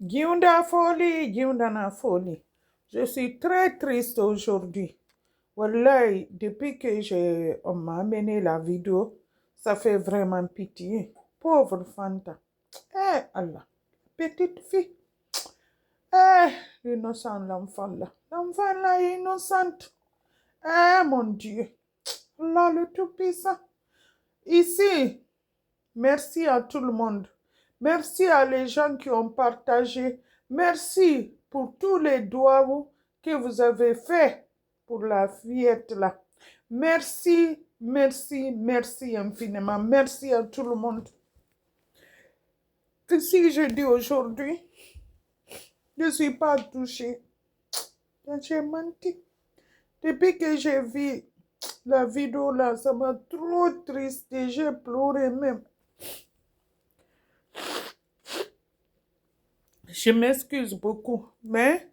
Giunda folie, Giunda na folie. Je suis très triste aujourd'hui. Wallahi, depuis que on m'a amené la vidéo, ça fait vraiment pitié. Pauvre Fanta. Eh Allah, petite fille. Eh, l'innocent l'enfant là. L'enfant là est innocente. Eh mon Dieu. Allah le Tout-Puissant. Ici, merci à tout le monde. Merci à les gens qui ont partagé. Merci pour tous les doigts que vous avez fait pour la fillette là. Merci, merci, merci infiniment. Merci à tout le monde. Si je dis aujourd'hui, je ne suis pas touchée. J'ai menti. Depuis que j'ai vu la vidéo là, ça m'a trop triste. J'ai pleuré même. Je m'excuse beaucoup, mais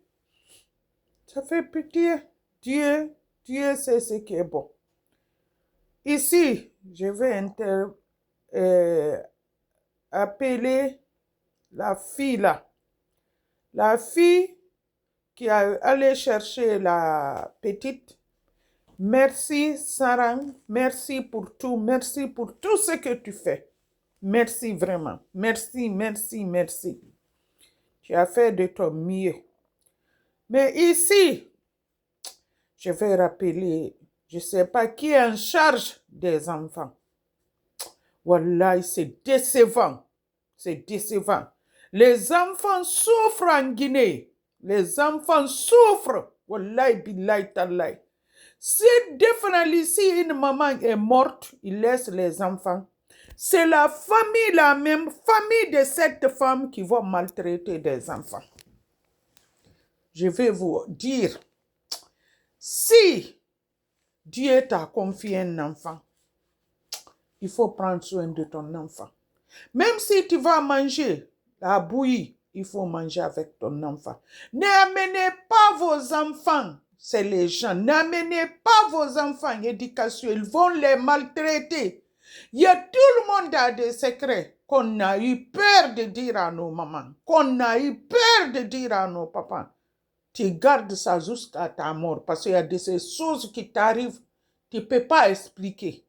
ça fait pitié. Dieu sait ce qui est bon. Ici, je vais appeler la fille là. La fille qui a allé chercher la petite. Merci Sarang, merci pour tout ce que tu fais. Merci vraiment. Merci, merci, merci. Tu as fait de ton mieux. Mais ici, je vais rappeler, je ne sais pas qui est en charge des enfants. Wallahi, c'est décevant. C'est décevant. Les enfants souffrent en Guinée. Les enfants souffrent. Wallahi, billahi, tallahi. Si définitivement ici une maman est morte, il laisse les enfants. C'est la famille, la même famille de cette femme qui va maltraiter des enfants. Je vais vous dire, si Dieu t'a confié un enfant, il faut prendre soin de ton enfant. Même si tu vas manger la bouillie, il faut manger avec ton enfant. N'amenez pas vos enfants, c'est les gens, n'amenez pas vos enfants en éducation, ils vont les maltraiter. Il y a tout le monde a des secrets qu'on a eu peur de dire à nos mamans, qu'on a eu peur de dire à nos papas. Tu gardes ça jusqu'à ta mort parce qu'il y a de ces choses qui t'arrivent, tu ne peux pas expliquer.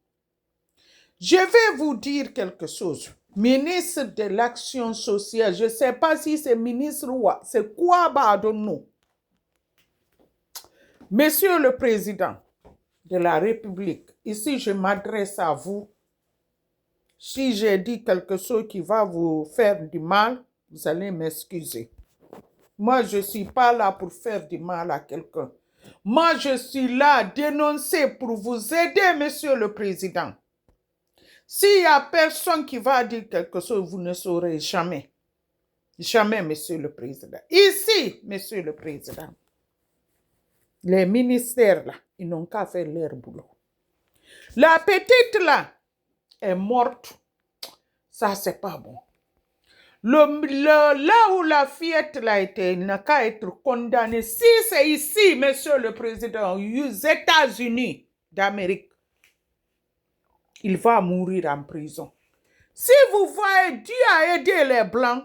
Je vais vous dire quelque chose. Ministre de l'Action sociale, je ne sais pas si c'est ministre ou c'est quoi, nous. Monsieur le Président de la République, ici je m'adresse à vous. Si j'ai dit quelque chose qui va vous faire du mal, vous allez m'excuser. Moi, je ne suis pas là pour faire du mal à quelqu'un. Moi, je suis là à dénoncer pour vous aider, Monsieur le Président. S'il n'y a personne qui va dire quelque chose, vous ne saurez jamais. Jamais, Monsieur le Président. Ici, Monsieur le Président, les ministères, là, ils n'ont qu'à faire leur boulot. La petite, là, est morte. Ça, c'est pas bon. Là où la fillette là était, il n'a qu'à être condamné. Si c'est ici, Monsieur le Président, aux États-Unis d'Amérique, il va mourir en prison. Si vous voyez, Dieu a aidé les Blancs,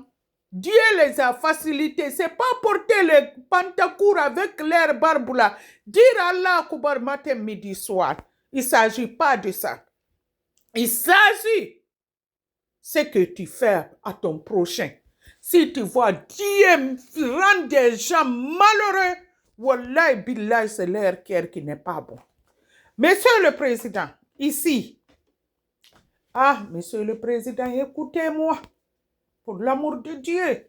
Dieu les a facilités. Ce n'est pas porter les pantacours avec l'air barbe là, dire Allah Akbar matin, midi, soir. Il ne s'agit pas de ça. Il s'agit ce que tu fais à ton prochain. Si tu vois Dieu rendre des gens malheureux, wallahi billahi, c'est leur cœur qui n'est pas bon. Monsieur le Président, ici, Monsieur le Président, écoutez-moi, pour l'amour de Dieu.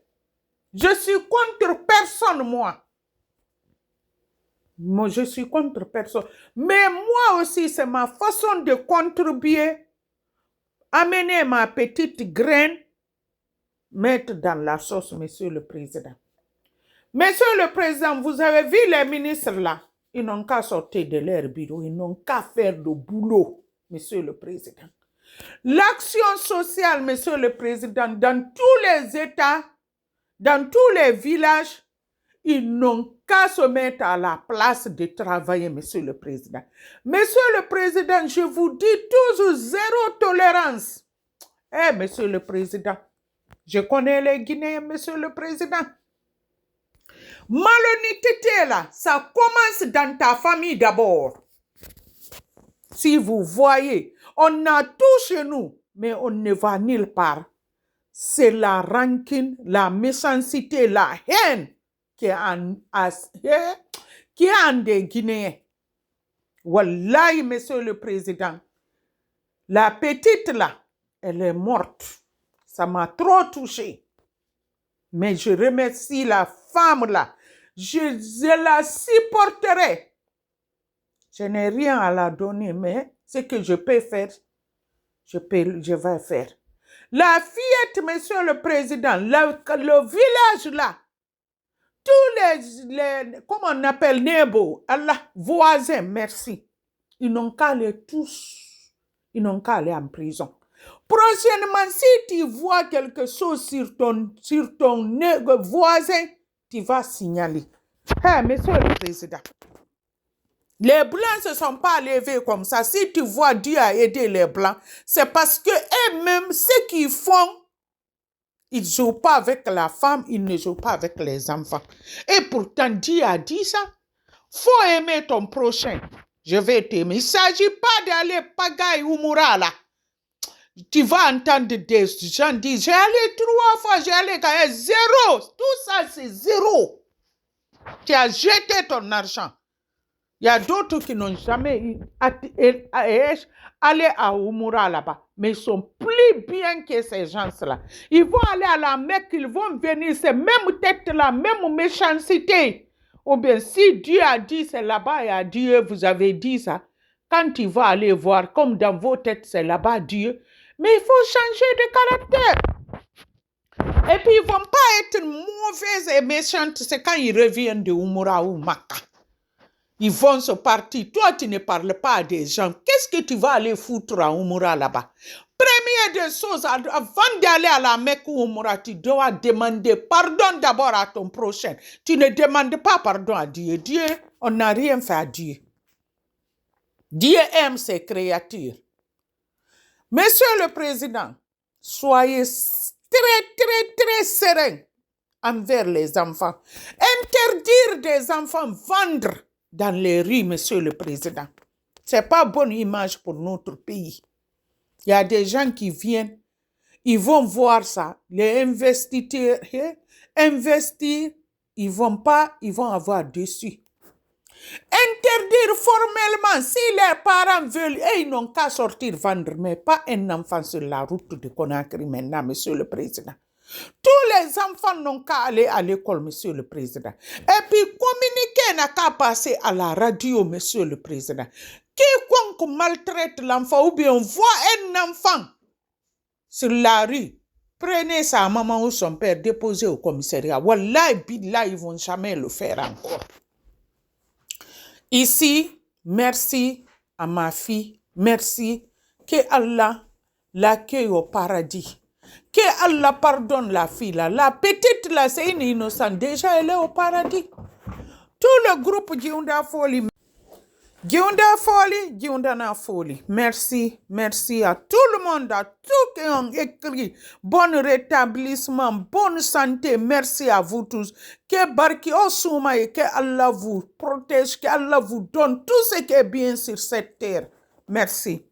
Je suis contre personne, moi. Moi, je suis contre personne. Mais moi aussi, c'est ma façon de contribuer, amener ma petite graine, mettre dans la sauce, Monsieur le Président. Monsieur le Président, vous avez vu les ministres là, ils n'ont qu'à sortir de leur bureau, ils n'ont qu'à faire le boulot, Monsieur le Président. L'action sociale, Monsieur le Président, dans tous les États, dans tous les villages, ils n'ont qu'à se mettre à la place de travailler, Monsieur le Président. Monsieur le Président, je vous dis toujours zéro tolérance. Monsieur le Président, Je connais les Guinéens, Monsieur le Président. Malhonnêteté là, ça commence dans ta famille d'abord. Si vous voyez, on a tout chez nous, mais on ne va nulle part. C'est la rancune, la méchanceté, la haine qui est en des Guinéens. Wallahi, Monsieur le Président, la petite là, elle est morte. Ça m'a trop touché. Mais je remercie la femme là. Je la supporterai. Je n'ai rien à la donner, mais ce que je peux faire, je vais faire. La fillette, Monsieur le Président, le village là, tous les comment on appelle, Nebo, Allah, voisins, merci. Ils n'ont qu'à aller tous. Ils n'ont qu'à aller en prison. Prochainement, si tu vois quelque chose sur ton voisin, tu vas signaler. Hey, Monsieur le Président, les Blancs ne se sont pas levés comme ça. Si tu vois Dieu a aidé les Blancs, c'est parce que eux-mêmes, ce qu'ils font, ils ne jouent pas avec la femme, ils ne jouent pas avec les enfants. Et pourtant, Dieu a dit ça. Faut aimer ton prochain. Je vais t'aimer. Il ne s'agit pas d'aller pagaille ou moura là. Tu vas entendre des gens dire, j'ai allé 3 fois, j'ai allé gagner 0. Tout ça, c'est 0. Tu as jeté ton argent. Il y a d'autres qui n'ont jamais allé à Oumoura là-bas. Mais ils sont plus bien que ces gens-là. Ils vont aller à la Mecque, ils vont venir, ces mêmes têtes-là, même méchanceté. Ou bien si Dieu a dit c'est là-bas et à Dieu vous avez dit ça, quand tu vas aller voir, comme dans vos têtes c'est là-bas Dieu, mais il faut changer de caractère. Et puis ils ne vont pas être mauvaises et méchantes, c'est quand ils reviennent de Oumoura ou Maka. Ils vont se partir. Toi, tu ne parles pas à des gens. Qu'est-ce que tu vas aller foutre à Oumoura là-bas? Première des choses, avant d'aller à la Mecque ou Oumoura, tu dois demander pardon d'abord à ton prochain. Tu ne demandes pas pardon à Dieu. Dieu, on n'a rien fait à Dieu. Dieu aime ses créatures. Monsieur le Président, soyez très serein envers les enfants. Interdire des enfants vendre dans les rues, Monsieur le Président. Ce n'est pas bonne image pour notre pays. Il y a des gens qui viennent, ils vont voir ça, les investisseurs, investir, ils vont avoir dessus. Interdire formellement, si les parents veulent, ils n'ont qu'à sortir vendre, mais pas un enfant sur la route de Conakry maintenant, Monsieur le Président. Tous les enfants n'ont qu'à aller à l'école, Monsieur le Président. Et puis, communiquer n'a qu'à passer à la radio, Monsieur le Président. Quiconque maltraite l'enfant ou bien voit un enfant sur la rue, prenez sa maman ou son père, déposez au commissariat. Wallahi, billah, ils ne vont jamais le faire encore. Ici, merci à ma fille. Merci. Que Allah l'accueille au paradis. Que Allah pardonne la fille là. La petite là, c'est une innocente. Déjà, elle est au paradis. Tout le groupe Giunda Foli. Giunda Foli, Giunda na Foli. Merci. Merci à tout le monde, à tous qui ont écrit. Bon rétablissement, bonne santé. Merci à vous tous. Que Barki Osuma et que Allah vous protège, que Allah vous donne tout ce qui est bien sur cette terre. Merci.